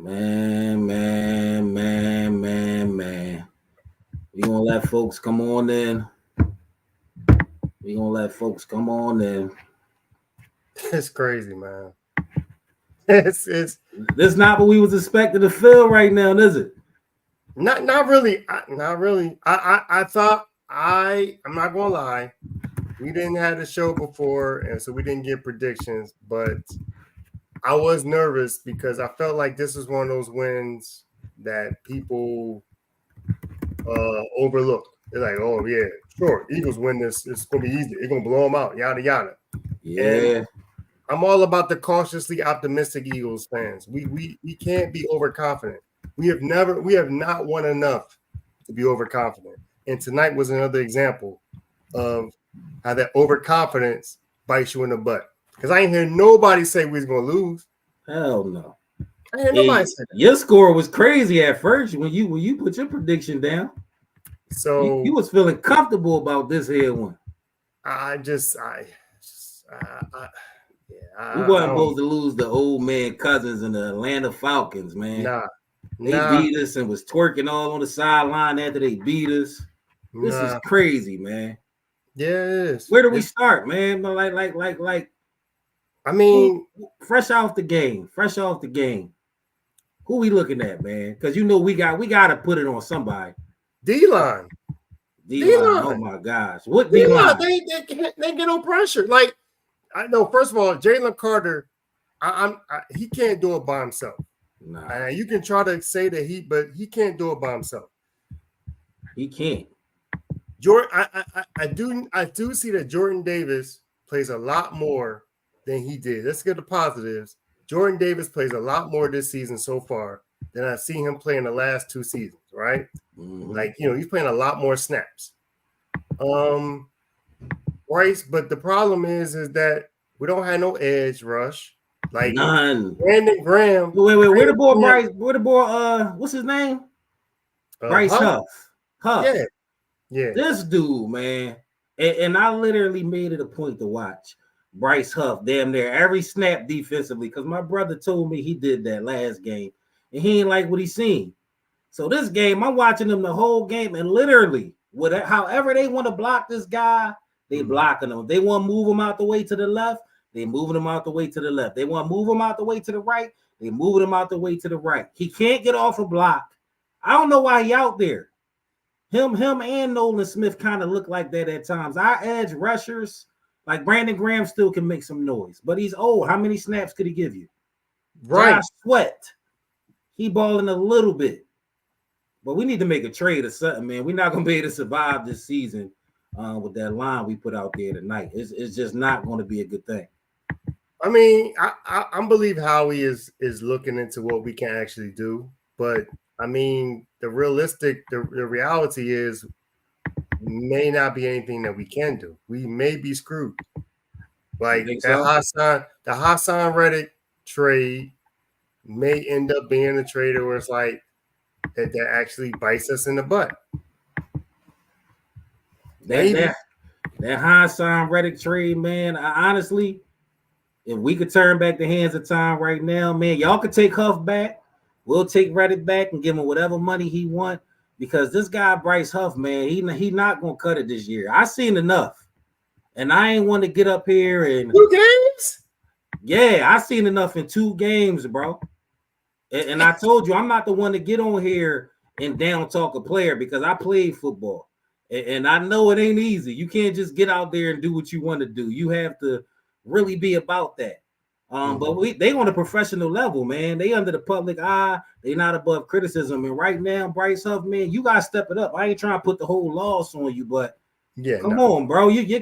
Man. We gonna let folks come on in. It's crazy, man. It's This not what we was expecting to feel right now, is it? not really. Not really. I thought I'm not gonna lie. We didn't have the show before, and so we didn't get predictions. But I was nervous because I felt like this was one of those wins that people overlooked. They're like, "Oh yeah, sure, Eagles win this. It's gonna be easy. It's gonna blow them out. Yada yada." Yeah. And I'm all about the cautiously optimistic Eagles fans. We can't be overconfident. We have not won enough to be overconfident. And tonight was another example of how that overconfidence bites you in the butt. Because I ain't hear nobody say we was gonna lose. Hell no. I ain't hear nobody say that. Your score was crazy at first when you put your prediction down. So you was feeling comfortable about this here one. We wasn't supposed to lose the old man Cousins and the Atlanta Falcons, man. They beat us and was twerking all on the sideline after they beat us. This is crazy, man. Yeah, it is. Where do we start, man? Like. I mean, fresh off the game. Who we looking at, man? Because you know we got to put it on somebody. D-line. Oh my gosh, what D-line? They get no pressure. Like I know. First of all, Jalen Carter, he can't do it by himself. Nah. You can try to say that but he can't do it by himself. He can't. Jordan, I do see that Jordan Davis plays a lot more than he did. Let's get the positives. Jordan Davis plays a lot more this season so far than I've seen him play in the last 2 seasons, right? Mm-hmm. Like, he's playing a lot more snaps. Bryce, but the problem is that we don't have no edge rush. Like none. Brandon Graham. Wait, where the boy Bryce? Where the boy what's his name? Bryce Huff. Yeah. This dude, man. And I literally made it a point to watch Bryce Huff damn near every snap defensively because my brother told me he did that last game and he ain't like what he seen. So this game, I'm watching them the whole game and literally, however they want to block this guy, they blocking him. They want to move him out the way to the left, they moving him out the way to the left. They want to move him out the way to the right, they moving him out the way to the right. He can't get off a block. I don't know why he out there. Him and Nolan Smith kind of look like that at times. Our edge rushers, like Brandon Graham still can make some noise, but he's old. How many snaps could he give you? Right. Josh Sweat, he balling a little bit. But we need to make a trade or something, man. We're not going to be able to survive this season with that line we put out there tonight. It's just not going to be a good thing. I mean, I believe Howie is looking into what we can actually do. But, I mean, the reality is may not be anything that we can do. We may be screwed. Like the Hassan Reddick trade may end up being a trade where it's like that actually bites us in the butt. That Hassan Reddick trade, man. Honestly, if we could turn back the hands of time right now, man, y'all could take Huff back. We'll take Reddick back and give him whatever money he want. Because this guy, Bryce Huff, man, he not going to cut it this year. I seen enough. And I ain't want to get up here and... 2 games? Yeah, I seen enough in 2 games, bro. And I told you, I'm not the one to get on here and down talk a player because I played football. And I know it ain't easy. You can't just get out there and do what you want to do. You have to really be about that. But they on a professional level, man. They under the public eye. They not above criticism. And right now, Bryce Huff, man, you got to step it up. I ain't trying to put the whole loss on you, but come on, bro. Your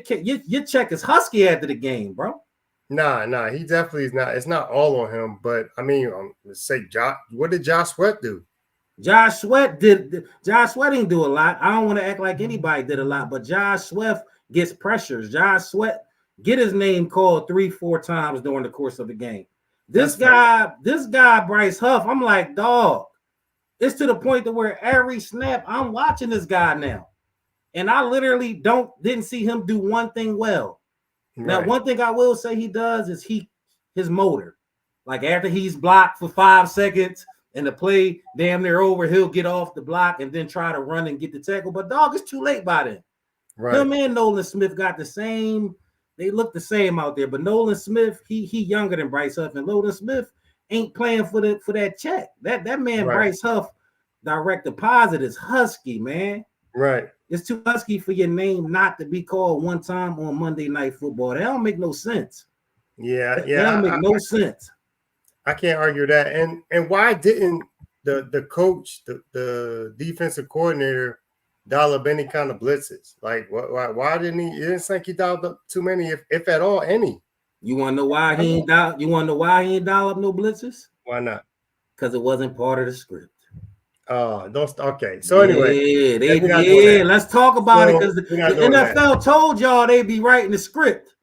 check is husky after the game, bro. Nah, he definitely is not. It's not all on him, but I mean, let's say what did Josh Sweat do? Josh Sweat didn't do a lot. I don't want to act like anybody did a lot, but Josh Sweat gets pressures. Josh Sweat get his name called 3-4 times during the course of the game. This guy, Bryce Huff, I'm like, dog, it's to the point to where every snap I'm watching this guy now. And I literally didn't see him do one thing well. Right. Now, one thing I will say he does is his motor. Like after he's blocked for 5 seconds, and the play damn near over, he'll get off the block and then try to run and get the tackle. But dog, it's too late by then. Right. Him and Nolan Smith got the same. They look the same out there, but Nolan Smith, he younger than Bryce Huff, and Nolan Smith ain't playing for that check. That man Right. Bryce Huff, direct deposit is husky, man. Right. It's too husky for your name not to be called one time on Monday Night Football. That don't make no sense. Yeah. That don't make no sense. I can't argue that. And why didn't the coach, the defensive coordinator, dial up any kind of blitzes? Like, why didn't he? It didn't think he dialed up too many, if at all, any. You want to know why he ain't dial? You want to know why he ain't dial up no blitzes? Why not? Because it wasn't part of the script. Okay. So anyway, let's talk about it, because the NFL told y'all they'd be writing the script.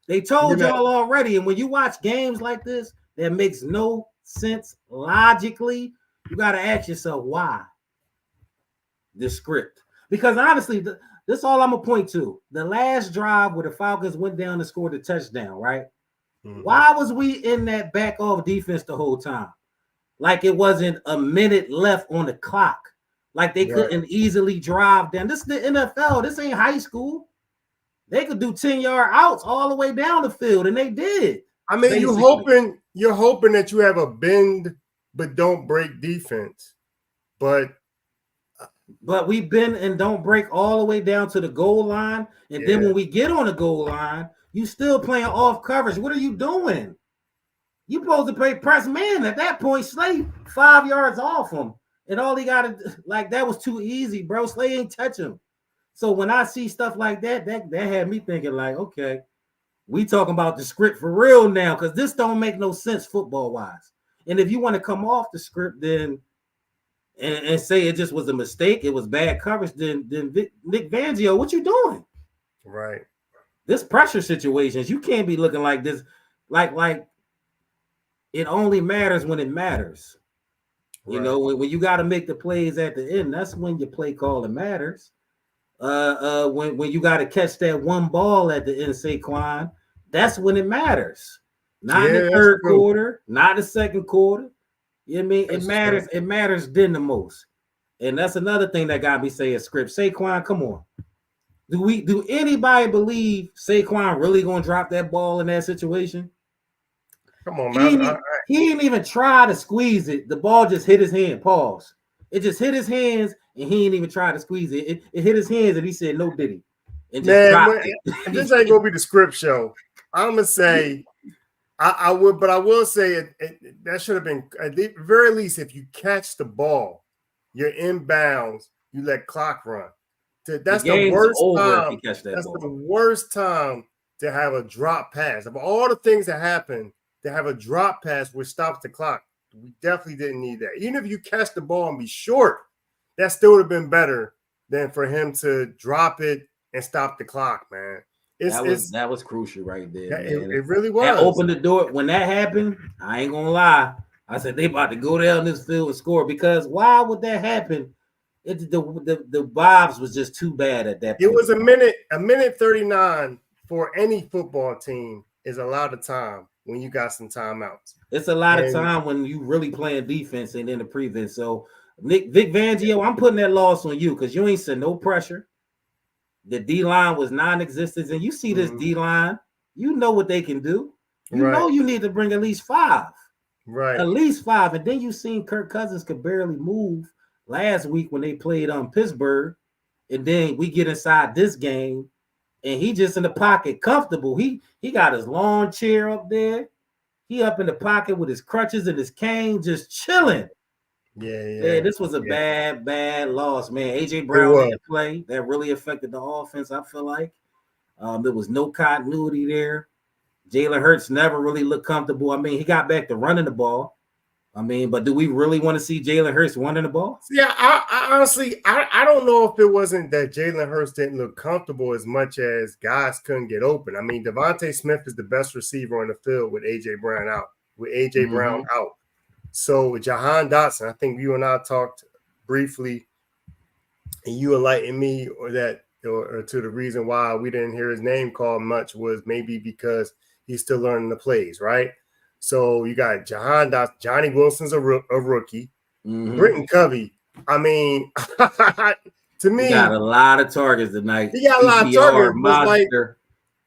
They told y'all already. And when you watch games like this, that makes no sense logically, you got to ask yourself why the script. Because honestly, this is all I'm gonna point to. The last drive where the Falcons went down and scored a touchdown, right? Mm-hmm. Why was we in that back off defense the whole time? Like it wasn't a minute left on the clock. Like they couldn't easily drive down. This is the NFL. This ain't high school. They could do 10-yard outs all the way down the field, and they did. I mean, you're hoping that you have a bend but don't break defense. But we bend and don't break all the way down to the goal line. And then when we get on the goal line, you still playing off coverage. What are you doing? You supposed to play press man at that point. Slay 5 yards off him. And all he got to, like, that was too easy, bro. Slay ain't touch him. So when I see stuff like that, that had me thinking, like, okay, we talking about the script for real now, because this don't make no sense football-wise. And if you want to come off the script then and say it just was a mistake, it was bad coverage, then Nick Fangio, what you doing? Right. This pressure situations, you can't be looking like this, like it only matters when it matters. Right. You know, when you got to make the plays at the end, that's when your play calling matters. When you got to catch that one ball at the end, Saquon, that's when it matters. Not in the third quarter, not the second quarter. You know what I mean? It matters. It matters then the most. And that's another thing that got me saying script. Saquon, come on. Do anybody believe Saquon really gonna drop that ball in that situation? Come on, man. He didn't even try to squeeze it. The ball just hit his hand. Pause. It just hit his hands, and he didn't even try to squeeze it. It hit his hands, and he said, "No, did he?" And just dropped it. This ain't gonna be the script show. I'm gonna say, I will say that should have been, at the very least, if you catch the ball, you're inbounds, you let clock run. That's the worst time. That's the worst time to have a drop pass. Of all the things that happen, to have a drop pass which stops the clock, we definitely didn't need that. Even if you catch the ball and be short, that still would have been better than for him to drop it and stop the clock, man. That was crucial right there. It really was. That opened the door. When that happened, I ain't gonna lie. I said they about to go down this field and score, because why would that happen? The vibes was just too bad at that point. It was a minute 39 for any football team is a lot of time when you got some timeouts. It's a lot of time when you really playing defense and in the prevent. So Vic Fangio, I'm putting that loss on you, because you ain't said no pressure. The D-line was non-existent, and you see this D-line, you know what they can do. You know you need to bring at least 5. Right. At least 5. And then you seen Kirk Cousins could barely move last week when they played Pittsburgh. And then we get inside this game, and he just in the pocket comfortable. He got his lawn chair up there. He up in the pocket with his crutches and his cane, just chilling. Yeah. This was a bad loss, man. AJ Brown didn't play. That really affected the offense, I feel like. There was no continuity there. Jalen Hurts never really looked comfortable. I mean, he got back to running the ball. I mean, but do we really want to see Jalen Hurts running the ball? Yeah, I honestly, I don't know if it wasn't that Jalen Hurts didn't look comfortable as much as guys couldn't get open. I mean, Devontae Smith is the best receiver on the field with AJ Brown out. So Jahan Dotson, I think you and I talked briefly, and you enlightened me or to the reason why we didn't hear his name called much was maybe because he's still learning the plays, right? So you got Jahan Dotson. Johnny Wilson's a rookie. Britton Covey. I mean, to me, he got a lot of targets tonight. He got a lot of targets. Monster. Like,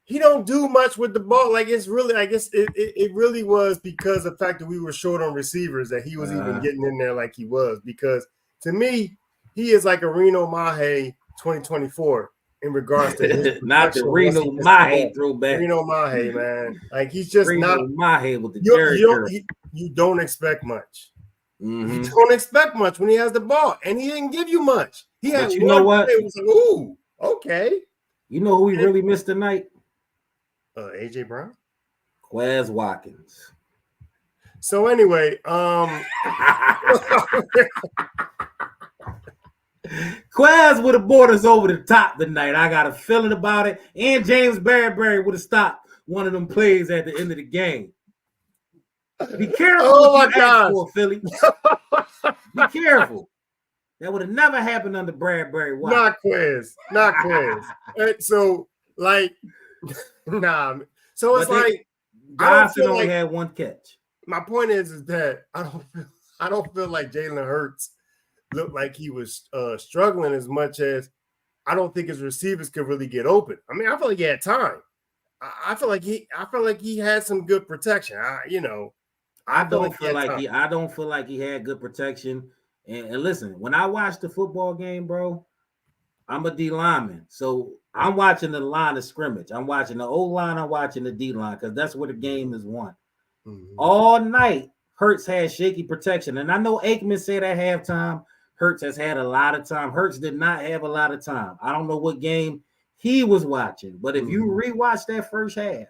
he don't do much with the ball. Like, it's really, I guess it really was because of the fact that we were short on receivers that he was even getting in there like he was. Because to me, he is like a Reno Mahe 2024 in regards to his not the Reno Mahe throwback. Reno Mahe, man. Like, he's just Reno not Mahe with the you don't expect much. Mm-hmm. You don't expect much when he has the ball, and he didn't give you much. He had you know what? It was like, ooh, okay. You know who we really missed tonight? AJ Brown, Quez Watkins. So anyway, Quez would have brought us over the top tonight. I got a feeling about it. And James Bradbury would have stopped one of them plays at the end of the game. Be careful. Oh my God, Philly. Be careful. That would have never happened under Bradbury. Not Quez. And so, like, nah. So it's like Johnson only had one catch. My point is that I don't feel like Jalen Hurts looked like he was struggling as much as I don't think his receivers could really get open. I mean, I feel like he had time. I feel like he had some good protection. I don't feel like he had good protection. And listen, when I watch the football game, bro, I'm a D lineman. So I'm watching the line of scrimmage. I'm watching the O line. I'm watching the D line because that's where the game is won. Mm-hmm. All night, Hurts had shaky protection. And I know Aikman said at halftime, Hurts has had a lot of time. Hurts did not have a lot of time. I don't know what game he was watching. But if you rewatch that first half,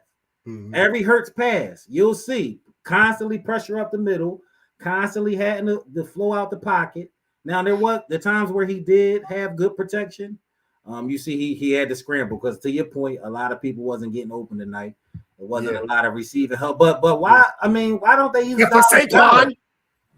every Hurts pass, you'll see constantly pressure up the middle, constantly having the flow out the pocket. Now, there was the times where he did have good protection. You see he had to scramble because, to your point, a lot of people wasn't getting open tonight. There wasn't a lot of receiving help. But why? I mean, why don't they use Saquon?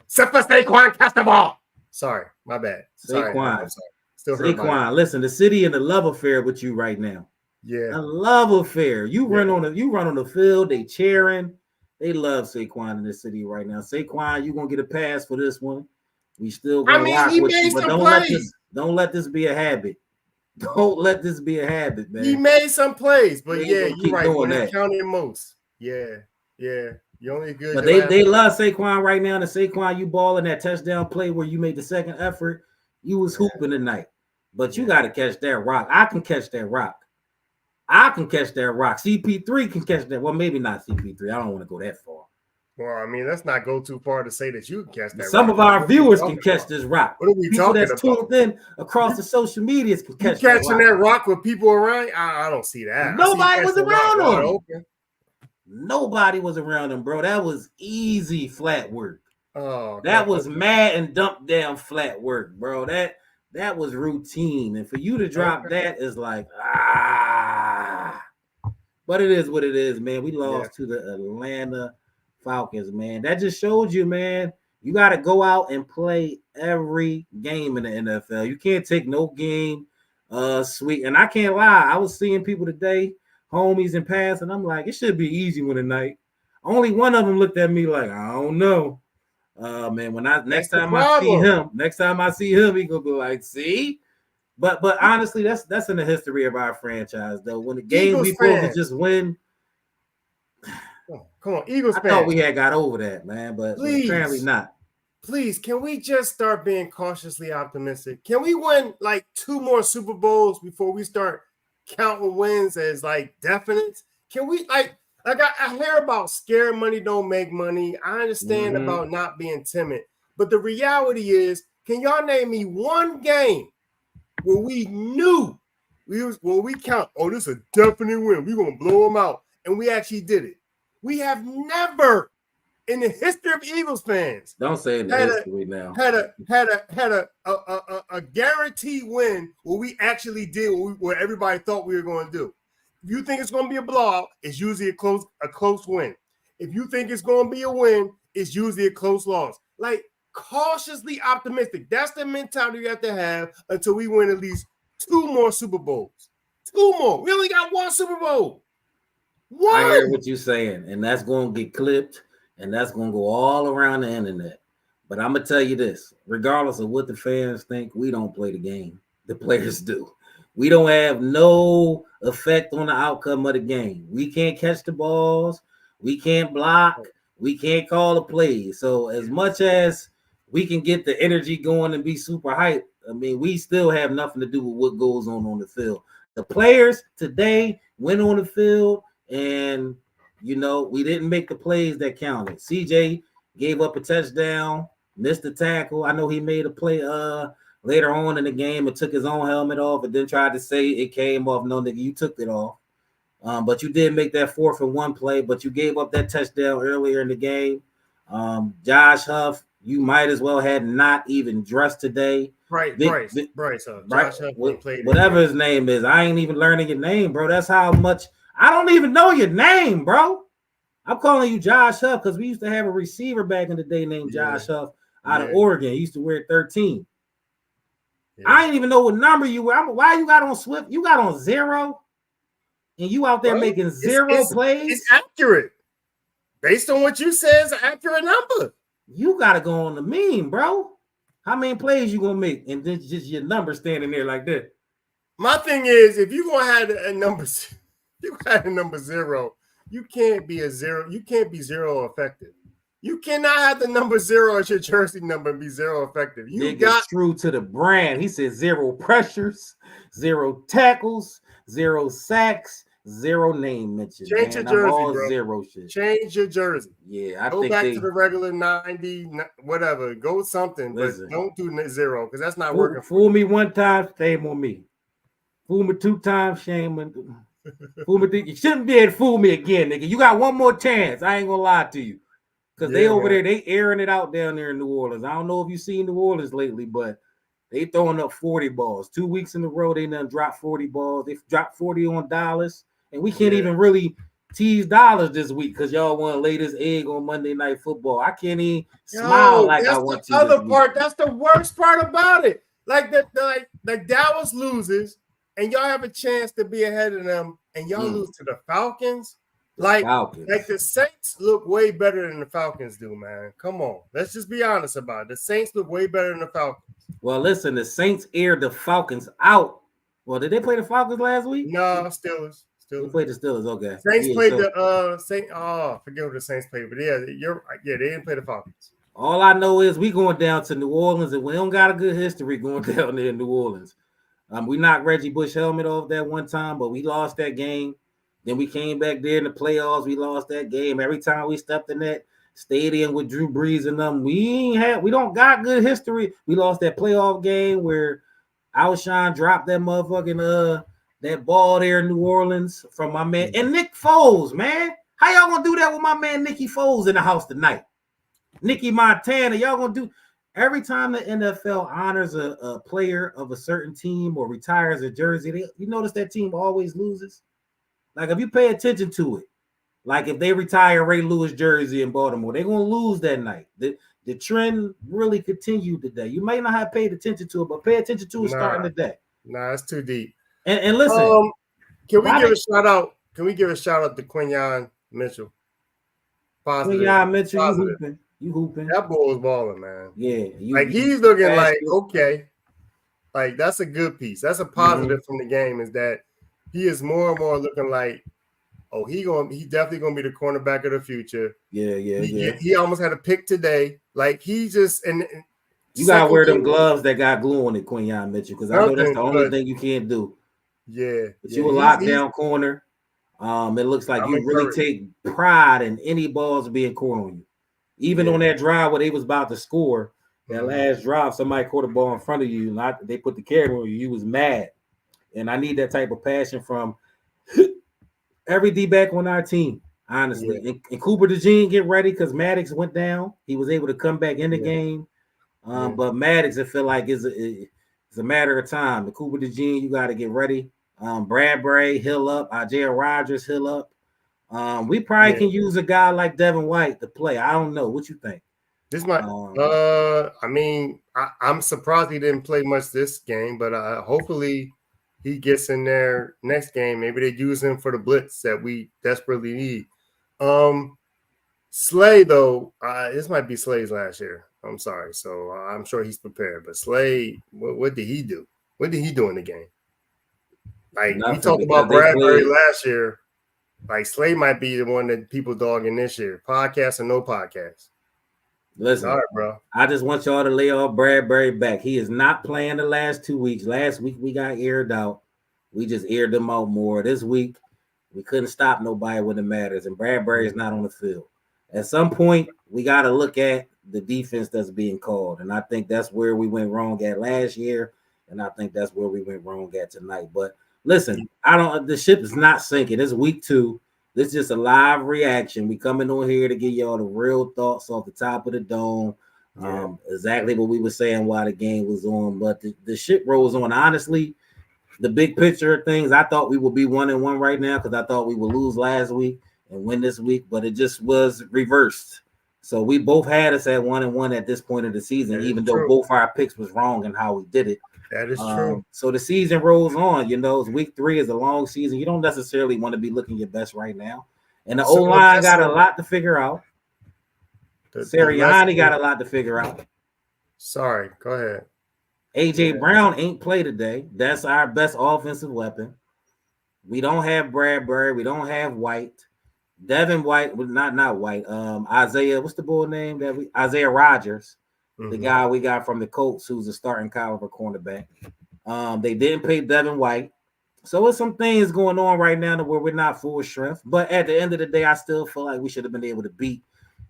Except for Saquon, catch the ball. Sorry, my bad. Saquon. I'm sorry. Still hurt. Saquon, listen, the city in a love affair with you right now. Yeah, a love affair. You run on the field. They cheering. They love Saquon in the city right now. Saquon, you're gonna get a pass for this one. We still gonna rock with you, but don't let this be a habit. Don't let this be a habit, man. He made some plays, but you're right. When it counted most, you only good. But they love Saquon right now. And Saquon, you balling that touchdown play where you made the second effort, you was hooping tonight. But you got to catch that rock. I can catch that rock. CP3 can catch that. Well, maybe not CP3. I don't want to go that far. Well, I mean, let's not go too far to say that you can catch that. Some of our viewers can catch this rock. What are we talking about? People that's tuned in across the social medias can catch that rock with people around. I don't see that. Nobody was around him. Nobody was around him, bro. That was easy flat work. Oh, that was mad and dump down flat work, bro. That was routine, and for you to drop that is like But it is what it is, man. We lost to the Atlanta Falcons, man. That just showed you, man. You got to go out and play every game in the NFL. You can't take no game sweet. And I can't lie. I was seeing people today, homies and pass, and I'm like, it should be easy one tonight. Only one of them looked at me like, I don't know. Man, next time I see him, he gonna be like, see? But honestly, that's in the history of our franchise, though. When the game we supposed to just win. Come on, Eagles fans. I thought we had got over that, man, but apparently not. Please, can we just start being cautiously optimistic? Can we win like 2 more Super Bowls before we start counting wins as like definite? Can we I hear about scared money don't make money. I understand about not being timid, but the reality is, can y'all name me one game where we knew when we count, oh, this is a definite win, we're gonna blow them out, and we actually did it? We have never in the history of Eagles fans. Don't say in the history now. Had a guaranteed win where we actually did what everybody thought we were going to do. If you think it's going to be a blowout, it's usually a close win. If you think it's going to be a win, it's usually a close loss. Like, cautiously optimistic. That's the mentality you have to have until we win at least 2 more Super Bowls. 2 more. We only got 1 Super Bowl. What? I hear what you're saying, and that's going to get clipped, and that's going to go all around the internet. But I'm gonna tell you this: regardless of what the fans think, we don't play the game. The players do. We don't have no effect on the outcome of the game. We can't catch the balls. We can't block. We can't call the plays. So as much as we can get the energy going and be super hyped, I mean, we still have nothing to do with what goes on the field. The players today went on the field, and we didn't make the plays that counted. CJ gave up a touchdown, missed the tackle. I know he made a play later on in the game and took his own helmet off and then tried to say it came off. No, nigga, you took it off. But you did make that 4th-and-1 play, but you gave up that touchdown earlier in the game. Josh Huff, you might as well had not even dressed today. Bryce. Josh Huff played whatever his name is. I ain't even learning your name, bro. That's how much I don't even know your name, bro. I'm calling you Josh Huff because we used to have a receiver back in the day named Josh Huff out of Oregon. He used to wear 13. Yeah. I didn't even know what number you were. Why you got on Swift? You got on 0, and you out there making 0 plays. It's accurate. Based on what you said, it's an accurate number. You got to go on the meme, bro. How many plays you going to make? And then just your number standing there like that. My thing is, if you're going to have a number, you got a number 0, you can't be a 0. You can't be 0 effective. You cannot have the number 0 as your jersey number and be 0 effective. You got true to the brand. He said 0 pressures, 0 tackles, 0 sacks, 0 name mentions. Change your jersey, all bro. 0 shit. Change your jersey. Yeah, I go think back to the regular 90, whatever. Go something, listen, but don't do 0 because that's not working. Fool me one time, shame on me. Fool me 2 times, shame on me. Fool me, you shouldn't be able to fool me again, nigga. You got one more chance. I ain't gonna lie to you. Because they over there, they airing it out down there in New Orleans. I don't know if you've seen New Orleans lately, but they throwing up 40 balls. 2 weeks in a row, they done dropped 40 balls. They dropped 40 on Dallas. And we can't even really tease Dallas this week because y'all want to lay this egg on Monday Night Football. I can't even smile like I want to. That's the other part. That's the worst part about it. Like Dallas loses, and y'all have a chance to be ahead of them, and y'all lose to the Falcons. Like the Saints look way better than the Falcons do, man. Come on. Let's just be honest about it. The Saints look way better than the Falcons. Well, listen, the Saints aired the Falcons out. Well, did they play the Falcons last week? No, Steelers. They played the Steelers, okay. Saints played the Saint. Oh, forget what the Saints played, but they didn't play the Falcons. All I know is we going down to New Orleans, and we don't got a good history going down there in New Orleans. We knocked Reggie Bush helmet off that one time, but we lost that game. Then we came back there in the playoffs. We lost that game. Every time we stepped in that stadium with Drew Brees and them, we don't got good history. We lost that playoff game where Alshon dropped that motherfucking that ball there in New Orleans from my man and Nick Foles, man. How y'all gonna do that with my man Nicky Foles in the house tonight? Nicky Montana, y'all gonna do every time the NFL honors a player of a certain team or retires a jersey, you notice that team always loses. Like if you pay attention to it, like if they retire Ray Lewis jersey in Baltimore, they're gonna lose that night. The trend really continued today. You may not have paid attention to it, but pay attention to it starting today. Nah, it's too deep. And listen, can we give a shout out? Can we give a shout out to Quinyon Mitchell? Positive. Quinyon Mitchell, you hooping. That boy was balling, man. Yeah, he's looking like okay, like that's a good piece. That's a positive from the game. Is that he is more and more looking like, oh, he definitely gonna be the cornerback of the future. Yeah. He almost had a pick today. Like he just and you gotta wear them gloves that got glue on it, Quinyon Mitchell, because I know that's the only thing you can't do. Yeah, but you a lockdown corner. It looks like you really take pride in any balls being caught on you. Even on that drive where they was about to score, that last drive, somebody caught a ball in front of you, and they put the camera on you. You was mad, and I need that type of passion from every D-back on our team, honestly. Yeah. And Cooper DeJean get ready because Maddox went down. He was able to come back in the game, but Maddox, I feel like it's a matter of time. The Cooper DeJean, you got to get ready. Bradbury, Hill up. Isaiah Rodgers, Hill up. We probably can use a guy like Devin White to play. I don't know. What you think? This might. I mean, I'm surprised he didn't play much this game, but hopefully he gets in there next game. Maybe they use him for the blitz that we desperately need. Slay, though, this might be Slay's last year. I'm sorry. So I'm sure he's prepared. But Slay, what did he do? What did he do in the game? Like, we Nothing talked because about they Bradbury played. last year. Like, Slay might be the one that people dogging this year. Podcast or no podcast. Listen, All right, bro. I just want y'all to lay off Bradbury back. He is not playing the last 2 weeks. Last week we got aired out. We just aired them out more. This week we couldn't stop nobody when it matters, and Bradbury is not on the field. At some point, we got to look at the defense that's being called, and I think that's where we went wrong at last year, and I think that's where we went wrong at tonight. But listen, the ship is not sinking. It's week 2. This is just a live reaction. We coming on here to give y'all the real thoughts off the top of the dome. Exactly what we were saying while the game was on. But the shit rolls on. Honestly, the big picture of things, I thought we would be 1-1 right now because I thought we would lose last week and win this week, but it just was reversed. So we both had us at 1-1 at this point of the season, even though both our picks was wrong in how we did it. That is true. So the season rolls on. Week 3 is a long season. You don't necessarily want to be looking your best right now. And the O-line got a lot to figure out. Sirianni got a lot to figure out. Sorry, go ahead. AJ Brown ain't play today. That's our best offensive weapon. We don't have Bradbury. We don't have White. Devin White, not White. Isaiah, what's the boy name Isaiah Rodgers, the guy we got from the Colts, who's a starting caliber cornerback. They didn't pay Devin White. So there's some things going on right now where we're not full strength. But at the end of the day, I still feel like we should have been able to beat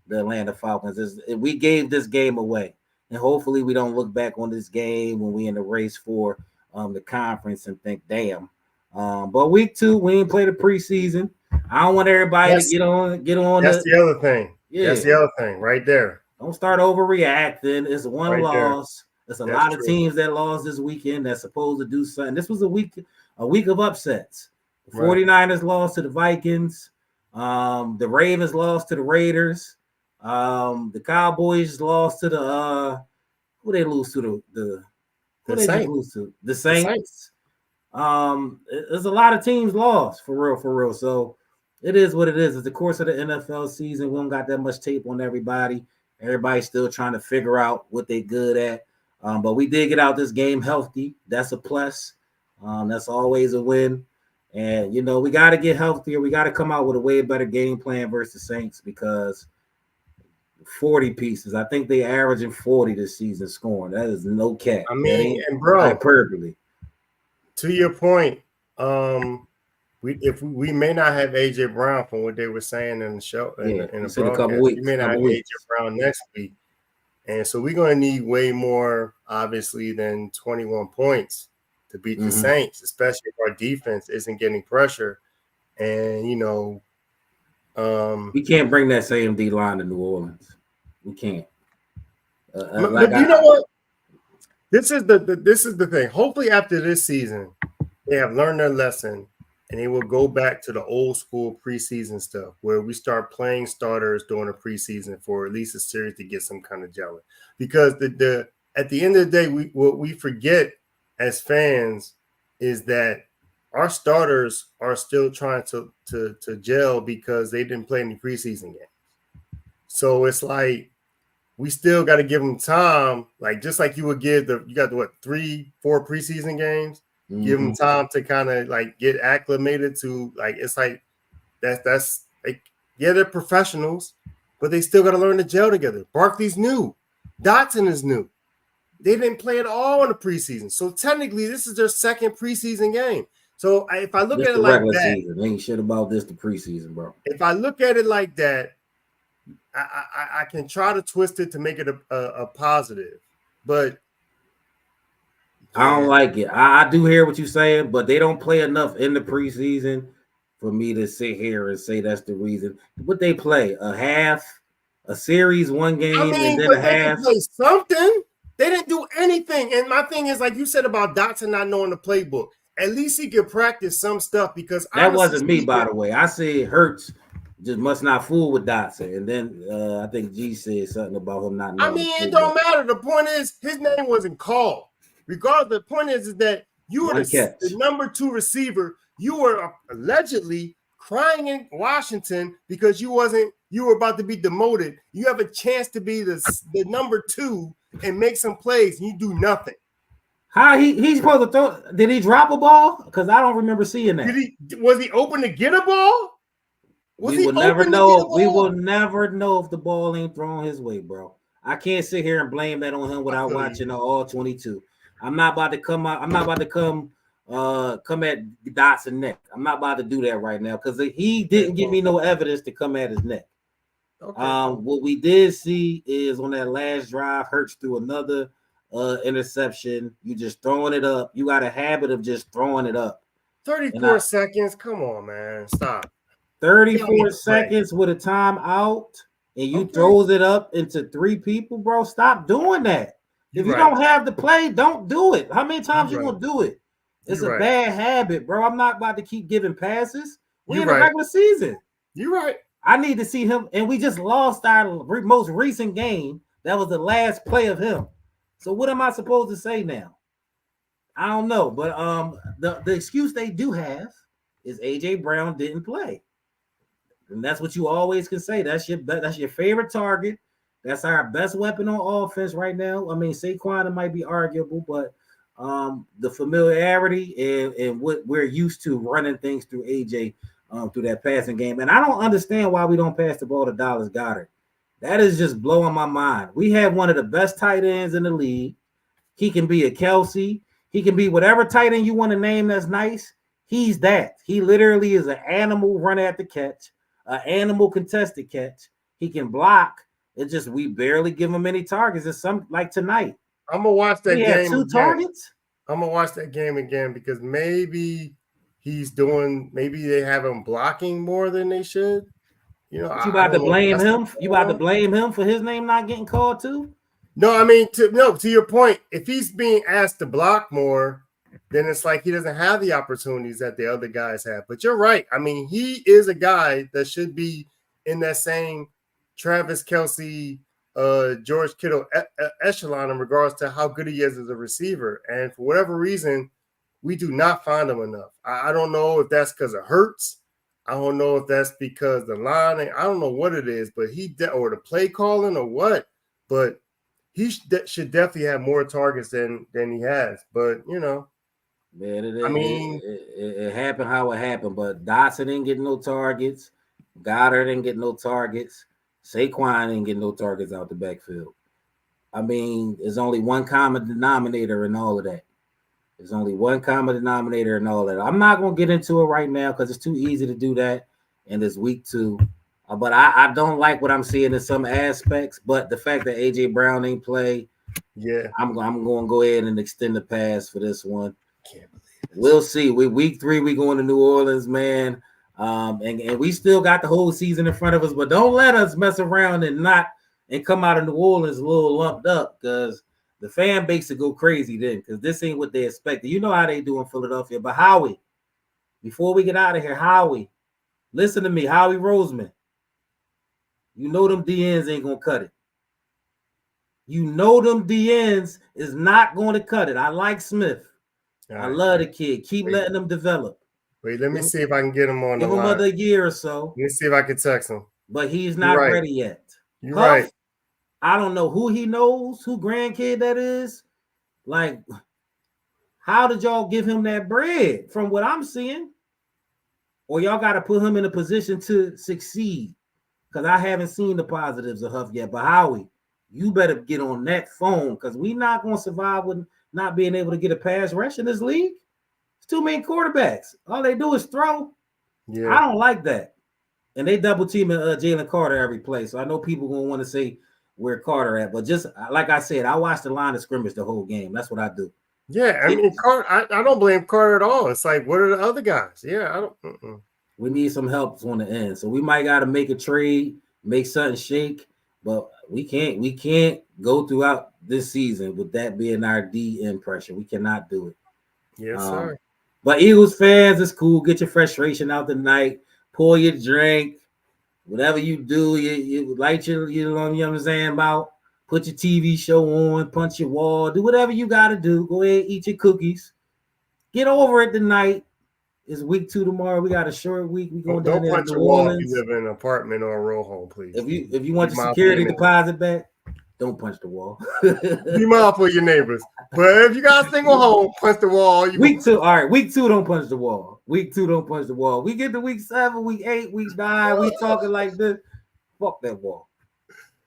the Atlanta Falcons. We gave this game away. And hopefully we don't look back on this game when we in the race for the conference and think, damn. But week 2, we ain't played the preseason. I don't want everybody to get on. That's the other thing. Yeah. That's the other thing right there. Don't start overreacting. It's one right loss. There's a lot of teams that lost this weekend that's supposed to do something. This was a week of upsets. The 49ers lost to the Vikings. The Ravens lost to the Raiders. The Cowboys lost to the who they lose to the Saints. Lose to the Saints. There's a lot of teams lost for real. So it is what it is. It's the course of the NFL season. We don't got that much tape on everybody. Everybody's still trying to figure out what they're good at. But we did get out this game healthy. That's a plus. That's always a win. And we got to get healthier. We got to come out with a way better game plan versus Saints because 40 pieces. I think they averaging 40 this season scoring. That is no cap. I mean, and bro, hyperbole. To your point, we may not have AJ Brown from what they were saying in the show in the broadcast. Couple weeks, we may not have AJ Brown next week, and so we're going to need way more, obviously, than 21 points to beat the Saints, especially if our defense isn't getting pressure. And we can't bring that same D line to New Orleans. We can't. But you know what? This is the thing. Hopefully, after this season, they have learned their lesson, and they will go back to the old school preseason stuff, where we start playing starters during the preseason for at least a series to get some kind of jelly. Because at the end of the day, what we forget as fans is that our starters are still trying to gel because they didn't play any preseason games. So it's like we still got to give them time, like just like you would give you got 3-4 preseason games. Give them time to kind of like get acclimated to, like, it's like that's like, yeah, they're professionals, but they still got to learn to gel together. Barkley's new, Dotson is new. They didn't play at all in the preseason, so technically this is their second preseason game. So if I look at it like that, season. Ain't shit about this the preseason, bro. If I look at it like that, I can try to twist it to make it a positive, but I don't like it. I do hear what you're saying, but they don't play enough in the preseason for me to sit here and say that's the reason. What they play? A half, a series, one game, and then a half. They play something. They didn't do anything. And my thing is, like you said about Dotson not knowing the playbook, at least he could practice some stuff, because that wasn't me, by the way. I said Hurts just must not fool with Dotson. And then I think G said something about him not knowing. I mean, it don't matter. The point is, his name wasn't called. Regardless, the point is that you were the number 2 receiver. You were allegedly crying in Washington because you were about to be demoted. You have a chance to be the number 2 and make some plays, and you do nothing. How he's supposed to throw? Did he drop a ball? Because I don't remember seeing that. Was he open to get a ball? We will never know. We will never know if the ball ain't thrown his way, bro. I can't sit here and blame that on him without watching all 22. I'm not about to come out. I'm not about to come at Dotson neck. I'm not about to do that right now because he didn't give me no evidence to come at his neck. Okay. What we did see is on that last drive, Hurts threw another interception. You just throwing it up. You got a habit of just throwing it up. 34 seconds. Come on, man. Stop. 34 seconds with a timeout, and you throws it up into 3 people, bro. Stop doing that. If you don't have the play, don't do it. How many times you gonna do it? It's a bad habit, bro. I'm not about to keep giving passes. We in the regular season. You're right. I need to see him, and we just lost our most recent game. That was the last play of him. So what am I supposed to say now? I don't know, but the excuse they do have is AJ Brown didn't play, and that's what you always can say. That's your favorite target. That's our best weapon on offense right now. I mean, Saquon might be arguable, but the familiarity and what we're used to running things through AJ through that passing game, and I don't understand why we don't pass the ball to Dallas Goedert. That is just blowing my mind. We have one of the best tight ends in the league. He can be a Kelsey. He can be whatever tight end you want to name that's nice. He's that. He literally is an animal run at the catch, an animal contested catch. He can block. It's just we barely give him any targets. It's some like tonight. I'm gonna watch that game. He had 2 targets. I'm gonna watch that game again because maybe they have him blocking more than they should. You know, you about to blame him? You about to blame him for his name not getting called too? No, I mean to your point, if he's being asked to block more, then it's like he doesn't have the opportunities that the other guys have. But you're right. I mean, he is a guy that should be in that same Travis Kelce, George Kittle echelon in regards to how good he is as a receiver. And for whatever reason, we do not find him enough. I don't know if that's because it hurts. I don't know if that's because the line. I don't know what it is, but or the play calling or what. But he should definitely have more targets than he has. But you know, man, it happened how it happened. But Dotson didn't get no targets. Goddard didn't get no targets. Saquon didn't get no targets out the backfield. I mean, there's only one common denominator in all of that. There's only one common denominator in all that. I'm not going to get into it right now because it's too easy to do that in this week 2. But I don't like what I'm seeing in some aspects. But the fact that AJ Brown ain't play, I'm going to go ahead and extend the pass for this one. Can't believe it. We'll see. Week 3, we going to New Orleans, man. And we still got the whole season in front of us. But don't let us mess around and come out of New Orleans a little lumped up because the fan base will go crazy then because this ain't what they expected. You know how they do in Philadelphia. But Howie, before we get out of here, Howie, listen to me, Howie Roseman. You know them DNs ain't going to cut it. You know them DNs is not going to cut it. I like Smith. Right. I love the kid. Keep letting them develop. Wait, let me see if I can get him on the line. Give him another year or so. Let me see if I can text him. But he's not ready yet. You're right. I don't know who he knows, who grandkid that is. Like, how did y'all give him that bread from what I'm seeing? Or y'all got to put him in a position to succeed? Because I haven't seen the positives of Huff yet. But Howie, you better get on that phone because we not going to survive with not being able to get a pass rush in this league. It's too many quarterbacks. All they do is throw. Yeah. I don't like that. And they double teaming Jalen Carter every play. So I know people going to want to say where Carter at. But just like I said, I watched the line of scrimmage the whole game. That's what I do. Yeah, I mean, Carter, I don't blame Carter at all. It's like, what are the other guys? Yeah, I don't. We need some help on the end. So we might got to make a trade, make something shake. But we can't go throughout this season with that being our D impression. We cannot do it. Yes, sir. But Eagles fans, it's cool. Get your frustration out tonight. Pour your drink. Whatever you do, you light your, you know what I'm saying, about. Put your TV show on, punch your wall, do whatever you got to do. Go ahead, eat your cookies. Get over it tonight. It's week 2 tomorrow. We got a short week. We going down Don't there to punch New a wall if you Orleans. live in an apartment or a row home, please. If you want Be your mindful of security your deposit back, don't punch the wall. Be mindful of your neighbors. But if you got a single home, punch the wall. Week 2, all right. Week 2, don't punch the wall. Week 2, don't punch the wall. We get to week 7, week 8, week 9. We talking like this. Fuck that wall.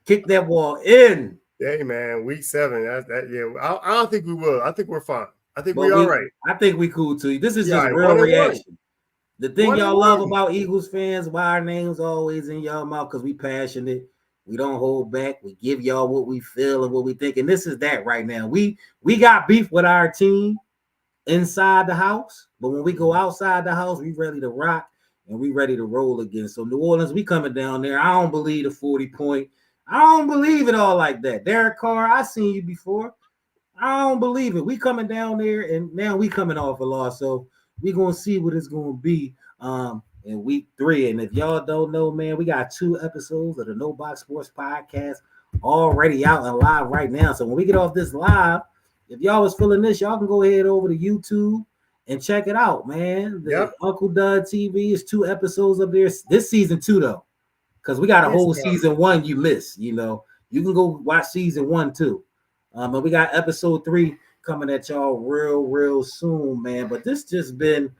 Kick that wall in. Hey man, week 7. Yeah. I don't think we will. I think we're fine. I think But we all right. I think we cool too. This is Yeah, just right, real 1-1. reaction. The thing y'all love 1-1. about Eagles fans, why our names always in y'all mouth, because we passionate. We don't hold back. We give y'all what we feel and what we think. And this is that right now. We got beef with our team inside the house, but when we go outside the house, we ready to rock and we ready to roll again. So New Orleans, we coming down there. I don't believe the 40 point. I don't believe it all like that. Derek Carr, I seen you before. I don't believe it. We coming down there, and now we coming off a loss, so we gonna see what it's gonna be in week 3. And if y'all don't know, man, we got 2 episodes of the No Box Sports Podcast already out and live right now. So when we get off this live, if y'all was feeling this, y'all can go ahead over to YouTube and check it out, man. The Uncle Dud TV is 2 episodes up there. This season 2 though, because we got a whole season 1 you missed. You know, you can go watch season 1 too. And we got episode 3 coming at y'all real soon, man. But this just been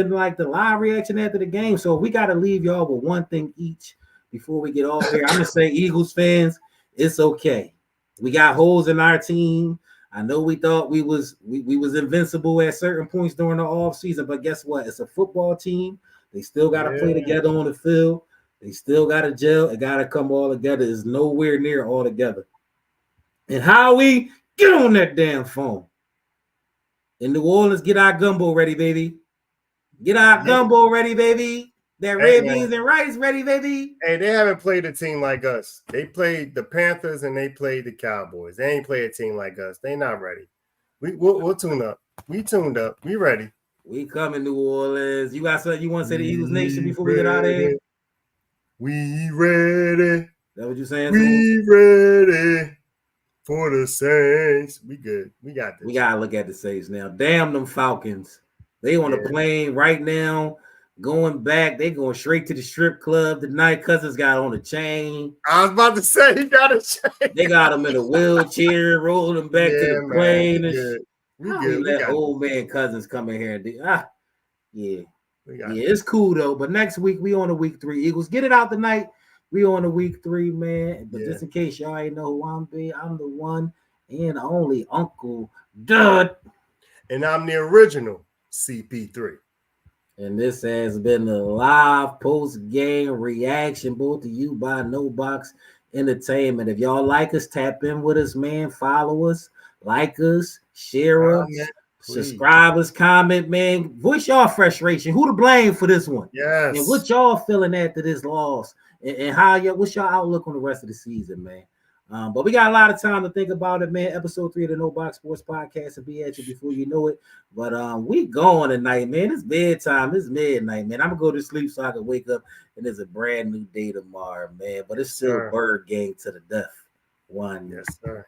like the live reaction after the game. So we got to leave y'all with one thing each before we get off here. I'm gonna say, Eagles fans, it's okay. We got holes in our team. I know we thought we was invincible at certain points during the off season, but guess what? It's a football team. They still got to play together on the field. They still got to gel. It got to come all together. It's nowhere near all together. And how we get on that damn phone. In New Orleans, get our gumbo ready, baby. Get our gumbo ready, baby. That red beans and rice ready, baby. Hey, they haven't played a team like us. They played the Panthers and they played the Cowboys. They ain't played a team like us. They not ready. We'll tune up. We tuned up. We ready. We coming, New Orleans. You got something you want to say to Eagles Nation before we get out of here? We ready. Is that what you saying? We ready. For the Saints, we good. We got this. We gotta look at the Saints now. Damn them Falcons. They on the plane right now, going back. They going straight to the strip club tonight. Cousins got on a chain. I was about to say he got a chain. They got him in a wheelchair, rolling him back to the plane. We good. We let old man Cousins come in here and do. It's cool though. But next week we on the week 3. Eagles, get it out tonight. We on the week 3, man. But just in case y'all ain't know who I'm the one and only Uncle Dud. And I'm the original CP3. And this has been the live post-game reaction brought to you by No Box Entertainment. If y'all like us, tap in with us, man. Follow us, like us, share us, subscribe us, comment, man. Voice y'all frustration. Who to blame for this one? Yes. And what y'all feeling after this loss? And how what's your outlook on the rest of the season, man? But we got a lot of time to think about it, man. Episode 3 of the No Box Sports Podcast will be at you before you know it. But we going tonight, man. It's bedtime. It's midnight, man. I'm gonna go to sleep so I can wake up and it's a brand new day tomorrow, man. But it's still bird game to the death. One. Yes, sir.